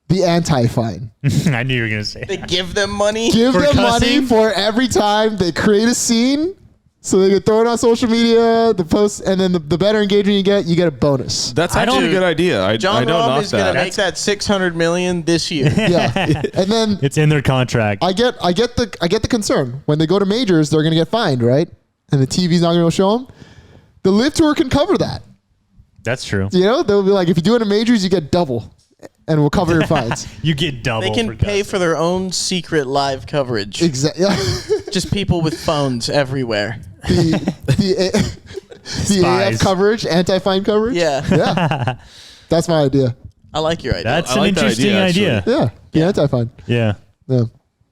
the anti-fine. I knew you were gonna say. They give them money. Give For them cussing? money for every time they create a scene, so they can throw it on social media, the post, and then the better engagement you get a bonus. That's I don't- actually a good idea. I John don't Rahm knock is going to that. make that $600 million this year. Yeah, and then It's in their contract. I get the concern when they go to majors, they're going to get fined, right? And the TV's not going to show them. The LIV Tour can cover that. That's true. You know, they'll be like, if you do it in majors, you get double, and we'll cover your fines. You get double. They can for pay cussing. for their own secret live coverage. Exactly. Just people with phones everywhere. the Spies. AF coverage, anti-fine coverage. Yeah. Yeah, that's my idea. I like your idea. That's I an like that interesting idea, idea. Yeah, the anti-fine. Yeah. Yeah,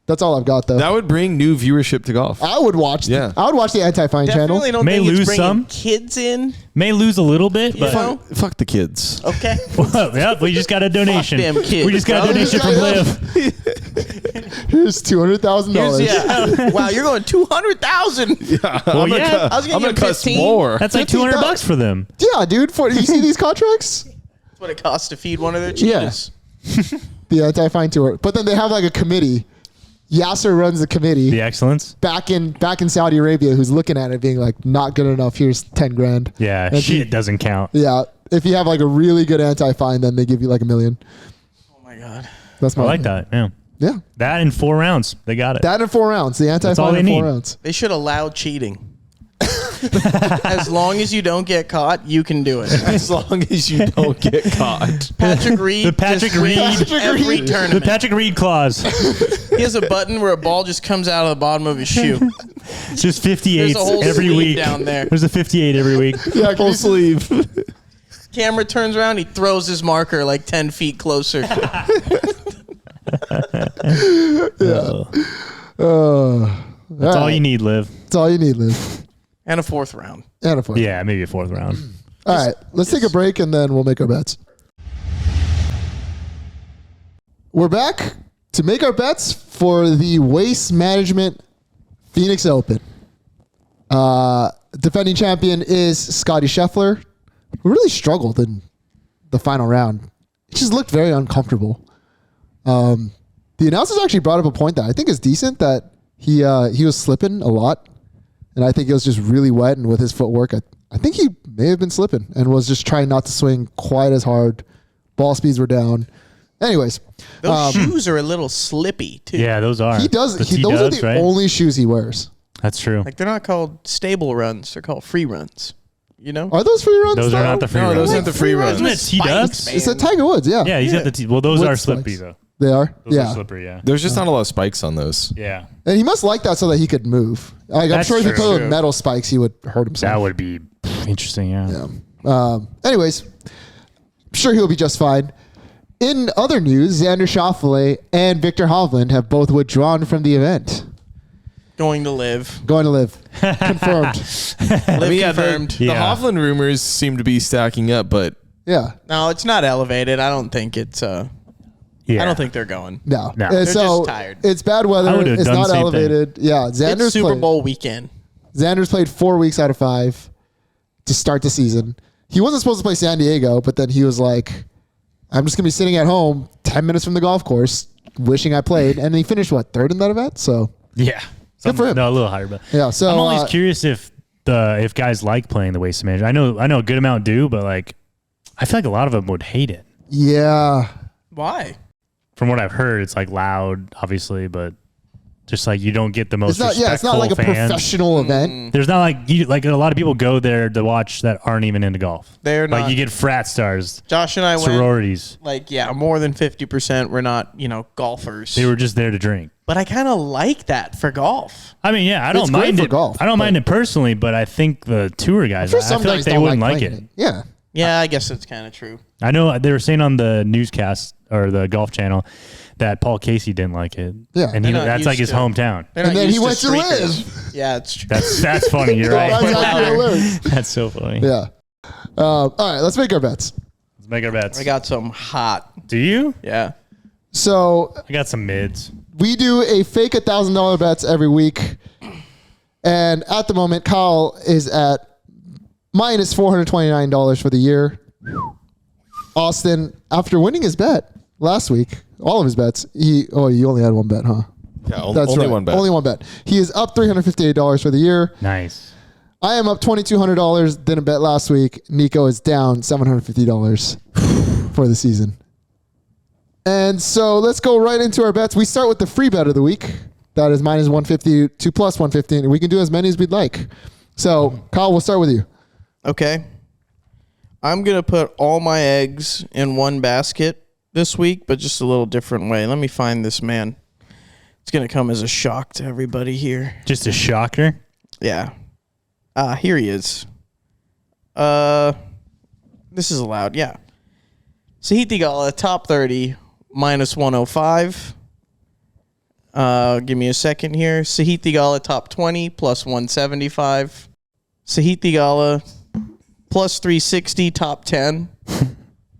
that's all I've got though. That would bring new viewership to golf. I would watch. Yeah. I would watch the anti-fine channel. Definitely don't May think it's lose bringing some. kids in. May lose a little bit, but know? Fuck the kids. Okay. well, yeah, we just got a donation. them kids, we just got a bro. donation from Yeah. Liv. Here's $200,000. Yeah. Wow, you're going 200,000. Well, yeah. I was I'm gonna gonna give cuss 15. more. That's like $200 for them. Yeah, dude. You see these contracts? That's what it costs to feed one of their Yeah. cheetahs. The anti-fine tour. But then they have like a committee. Yasser runs the committee The excellence. back in Saudi Arabia, who's looking at it, being like, not good enough. Here's 10 grand. Yeah, And if shit you- doesn't count. Yeah, if you have like a really good anti-fine, then they give you like $1 million. Oh my god. That's I my like that. Yeah. Yeah, That in 4 rounds. They got it. that in 4 rounds. The all anti-fine they in 4 need. rounds. They should allow cheating. As long as you don't get caught, you can do it. As long as you don't get caught. Patrick Reed. The Patrick just wins Reed- every Reed. the tournament. Patrick Reed clause. He has a button where a ball just comes out of the bottom of his shoe. It's just 58 There's a whole every sleeve week. down there. There's a 58 every week. Yeah, Full sleeve. Camera turns around, he throws his marker like 10 feet closer. That's all you need, Liv. That's all you need, Liv. And a 4th round. And a 4. Yeah, maybe a 4th round. All right, let's take a break and then we'll make our bets. We're back to make our bets for the Waste Management Phoenix Open. Defending champion is Scotty Scheffler, who really struggled in the final round. He just looked very uncomfortable. The announcers actually brought up a point that I think is decent, that he was slipping a lot, and I think it was just really wet, and with his footwork, I think he may have been slipping and was just trying not to swing quite as hard. Ball speeds were down. Anyways, Those shoes are a little slippy, too. Yeah, those are. he does. The Those are T-dubs, the right? only shoes he wears. That's true. Like, they're not called stable runs. They're called free runs. You know? Are those free runs? Those are though? not the free No, runs. those aren't the free runs. Isn't it T-dubs? man. It's a Tiger Woods. Yeah. Yeah, he's got the T. Well, those Wood are spikes. slippery, though. They are. Those yeah. are slippery, yeah. There's just not a lot of spikes on those. Yeah. And he must like that so that he could move. Like, I'm That's sure if he true. put with metal spikes, he would hurt himself. That would be interesting, yeah. Anyways, I'm sure he'll be just fine. In other news, Xander Schauffele and Victor Hovland have both withdrawn from the event. Going to live. Going to live. Confirmed. Live Yeah, confirmed. the Yeah. Hovland rumors seem to be stacking up, but Yeah. No, it's not elevated. I don't think it's... Yeah. I don't think they're going. No. No. And They're so just tired. It's bad I weather. would've It's done the not same elevated. Yeah. Xander's It's Super playing. Bowl weekend. Xander's played 4 weeks out of 5 to start the season. He wasn't supposed to play San Diego, but then he was like, I'm just going to be sitting at home 10 minutes from the golf course, wishing I played. And he finished, third in that event? So, Yeah. Good for him. No, a little higher, but yeah. So I'm always curious if guys like playing the waste management. I know a good amount do, but like I feel like a lot of them would hate it. Yeah. Why? From what I've heard, it's like loud, obviously, but just like you don't get the most respectful it's not like a fans. professional event. There's not like a lot of people go there to watch that aren't even into golf. They're like not. you get frat stars, Josh and I sororities. went, more than 50% were not, golfers. They were just there to drink. But I kind of like that for golf. I mean, yeah, I don't It's great mind for it. golf, I don't mind it personally, but I think the tour guys, I feel like they wouldn't like it. Yeah. Yeah, I guess that's kind of true. I know they were saying on the newscast or the golf channel that Paul Casey didn't like it. Yeah. And They're not that's like used his to it. hometown. They're And not then he used went to streakers. LIV. Yeah, it's true. That's funny. You're right. That's actually hilarious. That's so funny. Yeah. All right, let's make our bets. Let's make our bets. I got some hot. Do you? Yeah. So I got some mids. we do a fake $1,000 bets every week. And at the moment, Kyle is at minus $429 for the year. Austin, after winning his bet last week, all of his bets, you only had one bet, huh? Yeah, That's only right. one bet. Only one bet. He is up $358 for the year. Nice. I am up $2,200. Didn't bet last week. Nico is down $750 for the season. And so let's go right into our bets. We start with the free bet of the week. That is minus 150 to plus 150. And we can do as many as we'd like. So, Kyle, we'll start with you. Okay. I'm going to put all my eggs in one basket this week, but just a little different way. Let me find this man. It's going to come as a shock to everybody here. Just a shocker. Yeah. Here he is. This is allowed, yeah. Sahith Theegala, top 30, minus 105. Give me a second here. Sahith Theegala, top 20, plus 175. Sahith Theegala, plus 360, top 10.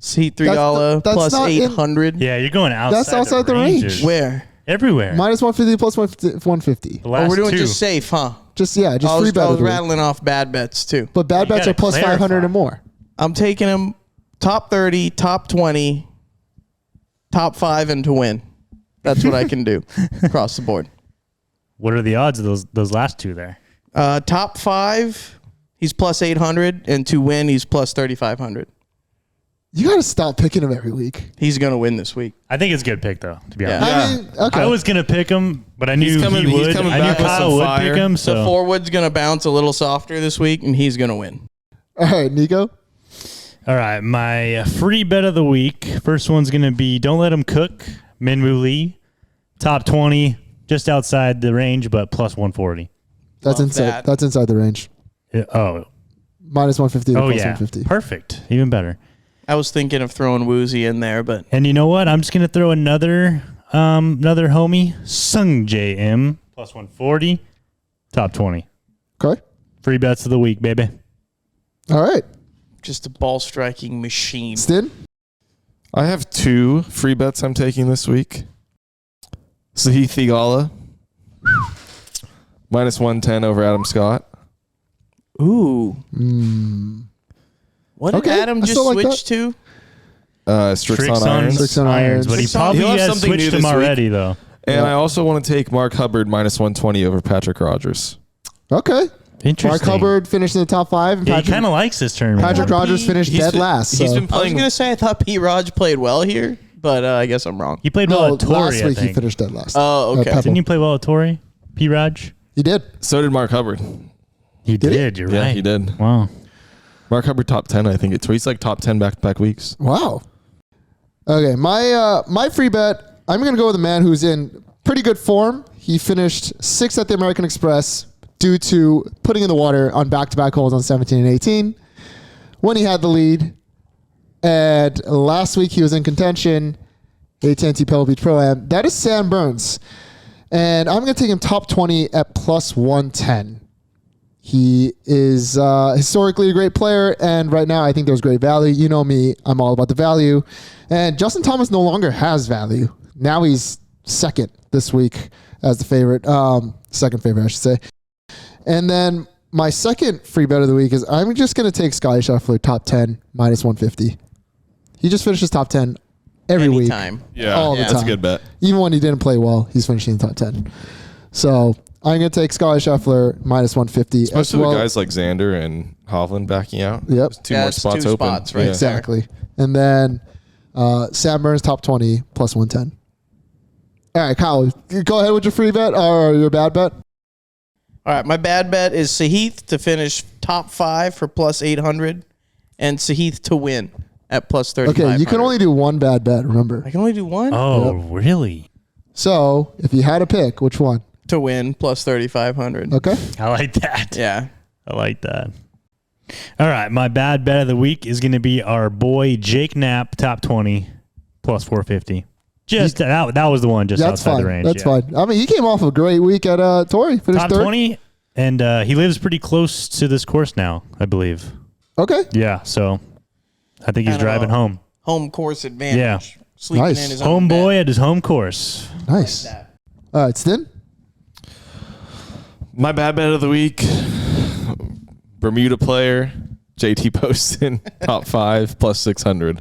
Sahith Theegala, that's plus not 800. Yeah, you're going outside. That's outside the range. ranges. Where? Everywhere. Minus 150 plus 150. The last We're doing two. just safe, huh? Just I free was, bet I of was the week. rattling off bad bets, too. But bad bets gotta are plus 500 clarify. or more. I'm taking him top 30, top 20, top 5, and to win. That's what I can do across the board. What are the odds of those last two there? Top 5, he's plus 800, and to win, he's plus 3,500. You got to stop picking him every week. He's going to win this week. I think it's a good pick, though, to be Yeah. honest. I mean, okay. I was going to pick him, but I knew He's coming- he he's would. coming I knew back with Kyle some would fire. pick him, The so. forward's going to bounce a little softer this week, and he's going to win. All right, Nico. All right, my free bet of the week. First one's going to be Don't Let Him Cook, Minwoo Lee. Top 20, just outside the range, but plus 140. That's Love inside. that. That's inside the range. Oh, Minus 150 to plus yeah. 150. Perfect. Even better. I was thinking of throwing Woozy in there, but And you know what? I'm just going to throw another homie, Sung JM, plus 140, top 20. Okay. Free bets of the week, baby. All right. just a ball striking machine. Stin? I have 2 free bets I'm taking this week. Sahith Theegala, minus 110 over Adam Scott. Ooh. What did Okay, Adam I just still like switch to? Strix on Irons. Strix on Irons. But he Strix on- probably He'll have has something new switched this him week. already, though. And Yeah. I also want to take Mark Hubbard minus 120 over Patrick Rogers. Okay. Interesting. Mark Hubbard finished in the top 5. And Yeah, he Patrick, kind of likes this tournament. Patrick Yeah. Rogers finished He's dead been- last. he's so. been I was playing. going to say I thought P. Raj played well here, but I guess I'm wrong. He played well No, at Torrey, last I week he think. finished dead last. Oh, okay. Pebble. Didn't he play well at Torrey? P. Raj? He did. So did Mark Hubbard. He Did he? did. You're Yeah, right. he did. Wow. Mark Hubbard top 10, I think. He's like top 10 back-to-back weeks. Wow. Okay, my free bet, I'm going to go with a man who's in pretty good form. He finished 6th at the American Express due to putting in the water on back-to-back holes on 17 and 18 when he had the lead. And last week he was in contention, AT&T Pebble Beach Pro-Am. That is Sam Burns. And I'm going to take him top 20 at plus 110. He is historically a great player, and right now I think there's great value. You know me, I'm all about the value. And Justin Thomas no longer has value. Now he's second this week as the favorite, second favorite, I should say. And then my second free bet of the week is I'm just going to take Scotty Scheffler top 10 minus 150. He just finishes top 10 every Anytime. week. Yeah, all the that's time. a good bet. Even when he didn't play well, he's finishing in the top 10. So I'm going to take Scotty Scheffler minus 150. Especially with guys like Xander and Hovland backing out. Yep. There's two more it's spots two open. spots, right? Yeah. Exactly. And then Sam Burns top 20 plus 110. All right, Kyle, go ahead with your free bet or your bad bet. All right, my bad bet is Sahith to finish top 5 for plus 800 and Sahith to win at plus 3500. Okay, you can only do one bad bet, remember. I can only do one? Oh, really? So if you had to pick, which one? To win plus 3500. Okay. I like that. Yeah. I like that. All right, my bad bet of the week is going to be our boy Jake Knapp, top 20, plus 450. Just that was the one just That's outside fine. the range. That's yeah. fine. I mean, he came off a great week at Torrey. Finished Top third. 20, and he lives pretty close to this course now, I believe. Okay. Yeah, so I think he's Kind of driving a home. Home course advantage. Yeah. Sleeping Nice. in his own Homeboy bed. at his home course. Nice. That. All right, Stin. My bad bet of the week, Bermuda player, JT Poston, top 5 plus 600.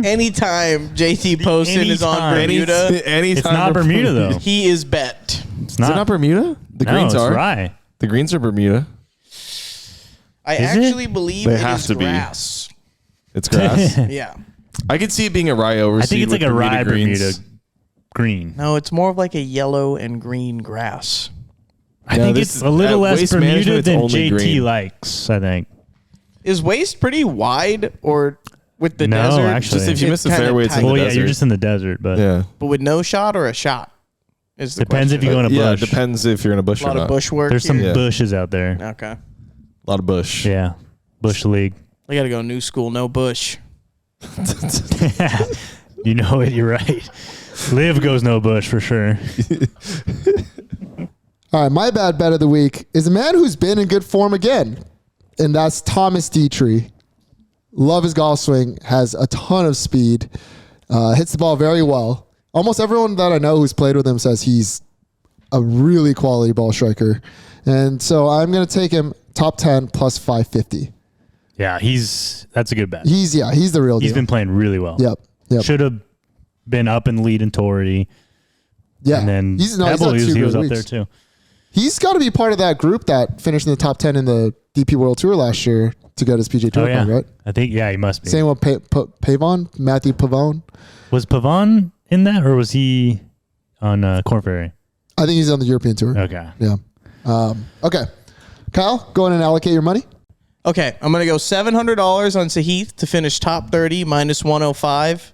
Anytime JT Poston is on Anytime. Bermuda, Anytime It's not Bermuda, though. he is bet. It's Is it not Bermuda? The greens it's are. Rye. The greens are Bermuda. I Is it? actually believe They it have is to be. grass. It's grass. Yeah. I could see it being a rye overseed. I think it's like with a Rye greens. Bermuda green. No, it's more of like a yellow and green grass. I No, think this it's is- a little at less Waste Bermuda Management, it's than only JT green. likes, I think. Is waist pretty wide or with the No, desert? actually. Just if you miss It's the kinda fairway, it's in tight. the Well, yeah, desert. you're just in the desert, but Yeah. But with no shot or a shot is the Depends if question. you go in a Yeah, it bush. depends if you're in a bush A lot or of not. bush work. There's some here. Yeah. bushes out there. Okay. A lot of bush. Yeah. Bush League. I got to go new school, no bush. You know it, you're right. Liv goes no bush for sure. All right, my bad bet of the week is a man who's been in good form again, and that's Thomas Dietrich. Love his golf swing, has a ton of speed, hits the ball very well. Almost everyone that I know who's played with him says he's a really quality ball striker. And so I'm going to take him top 10 plus 550. Yeah, that's a good bet. He's the real deal. He's been playing really well. Yep. Should have been up in the lead in Torrey. Yeah. And then he's Pebble, had he two was good up there weeks. too. He's got to be part of that group that finished in the top 10 in the DP World Tour last year to get his PGA Tour Oh, yeah. card, right? I think, yeah, he must be. Same with Pavon, Matthew Pavone. Was Pavon in that or was he on Corn Ferry? I think he's on the European Tour. Okay. Yeah. Okay. Kyle, go ahead and allocate your money. Okay, I'm going to go $700 on Sahith to finish top 30 minus 105.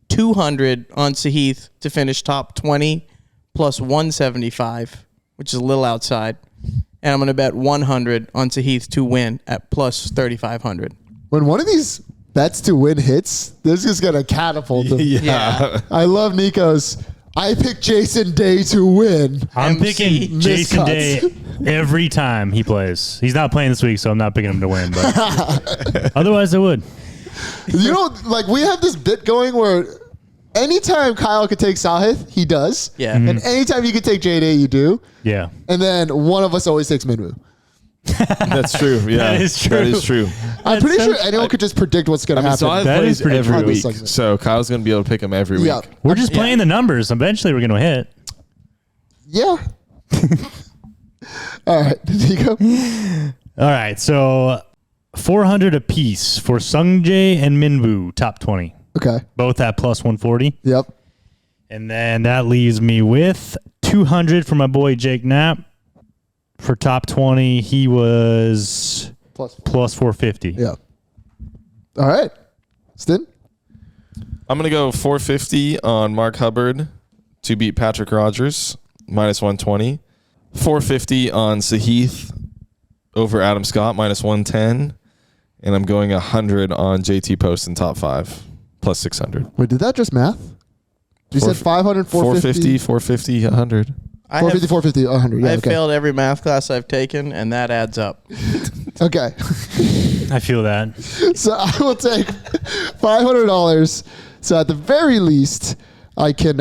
$200 on Sahith to finish top 20 plus 175, which is a little outside. And I'm going to bet 100 on Sahith to win at plus 3,500. When one of these bets to win hits, this is going to catapult him. Yeah. I love Nico's. I picked Jason Day to win. I'm MC picking Jason miscuts. Day every time he plays. He's not playing this week, so I'm not picking him to win. But otherwise, I would. You know, like we have this bit going where anytime Kyle could take Sahith, he does. Yeah. And anytime you could take J-Day, you do. Yeah. And then one of us always takes Minwoo. That's true. Yeah, That is true. That is true. I'm pretty sure sounds- anyone could just predict what's going to happen. Sahith That plays is pretty every true. week, Segment. so Kyle's going to be able to pick him every week. Yeah. We're just playing the numbers. Eventually, we're going to hit. Yeah. All right. Nico? All right. So 400 apiece for Sungjae and Minwoo, top 20. Okay. Both at plus 140. Yep. And then that leaves me with 200 for my boy Jake Knapp. For top 20, he was plus 450. Yeah. All right. Stin? I'm going to go 450 on Mark Hubbard to beat Patrick Rogers, minus 120. 450 on Sahith over Adam Scott, minus 110. And I'm going 100 on JT Poston, top 5, plus 600. Wait, did that just math? You said 500, 450, 450, 100. 450, 450, 100. Yeah, I okay. failed every math class I've taken, and that adds up. Okay. I feel that. So I will take $500. So at the very least, I can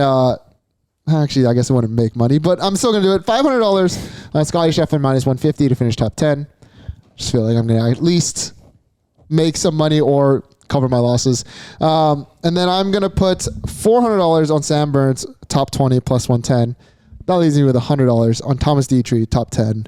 Actually, I guess it wouldn't make money, but I'm still going to do it. $500 on Scotty Scheffler minus 150 to finish top 10. Just feel like I'm going to at least make some money or cover my losses. And then I'm going to put $400 on Sam Burns, top 20, plus 110. That leaves me with $100 on Thomas Dietrich, top 10.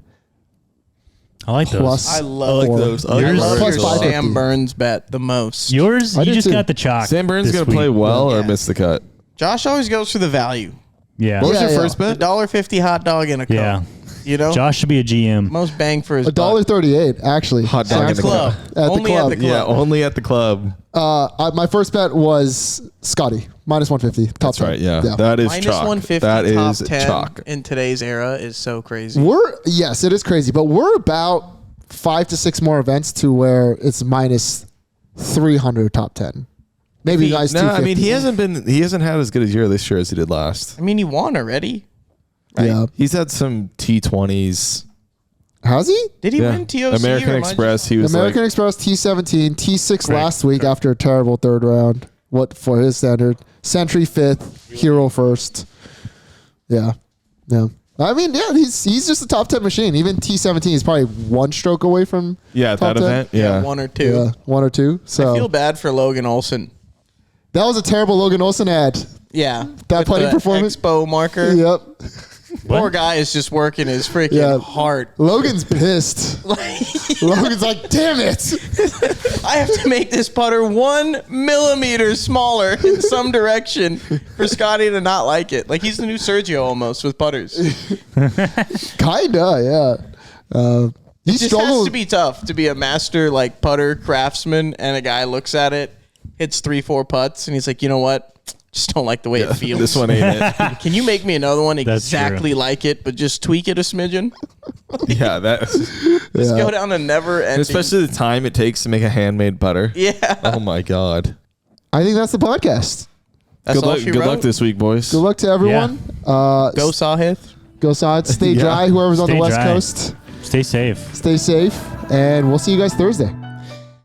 I like those. Plus I love those. I Yours- love Plus your 550. Sam Burns bet the most. Yours, I you did just too. got the chalk. Sam Burns this going to play week. well or Yeah. miss the cut? Josh always goes for the value. Yeah. What was Yeah, your yeah. first bet? $1.50 hot dog in a cup. Yeah. You know? Josh should be a GM. Most bang for his buck. $1.38 actually. Hot dog At in the the club. club. Only at the club. Yeah, only at the club. My first bet was Scotty, minus 150. Top That's 10. right. Yeah, that is Minus chalk. 150 That top is 10 chalk. in today's era is so crazy. Yes, it is crazy, but we're about 5 to 6 more events to where it's minus 300 top 10. Maybe guys. No, I mean 250. he hasn't had as good a year this year as he did last. I mean, he won already. Right? Yeah. He's had some T20s. Has he? Did he Yeah. win TOC? American or am I Express. just- He was American like, Express T17, T6 Right, last week after a terrible third round. What for his standard? Century 5th, Hero 1st. Yeah. I mean, yeah, he's just a top 10 machine. Even T17 is probably one stroke away from yeah, top that 10. event. Yeah, Yeah, one or two. Yeah, 1 or 2. So I feel bad for Logan Olson. that was a terrible Logan Olson ad. Yeah. That With putting the performance? Expo marker. Yep. Poor guy is just working his freaking Yeah. heart. Logan's pissed. Logan's like, damn it. I have to make this putter 1 millimeter smaller in some direction for Scotty to not like it. Like he's the new Sergio almost with putters. Kinda, yeah. He It just has struggled. to be tough to be a master like putter craftsman, and a guy looks at it, hits 3-4 putts, and he's like, you know what? Just don't like the way it feels. this one ain't it. Can you make me another one That's exactly like it, but just tweak it a smidgen? Yeah, that. Let's Yeah. go down a never ending. Especially the time it takes to make a handmade butter. Yeah. Oh my god. I think that's the podcast. That's Good all luck. she Good wrote? luck this week, boys. Good luck to everyone. Go Sahith. Go sides. Stay Yeah. dry. Whoever's on Stay the West dry. Coast, Stay safe. stay safe. And we'll see you guys Thursday.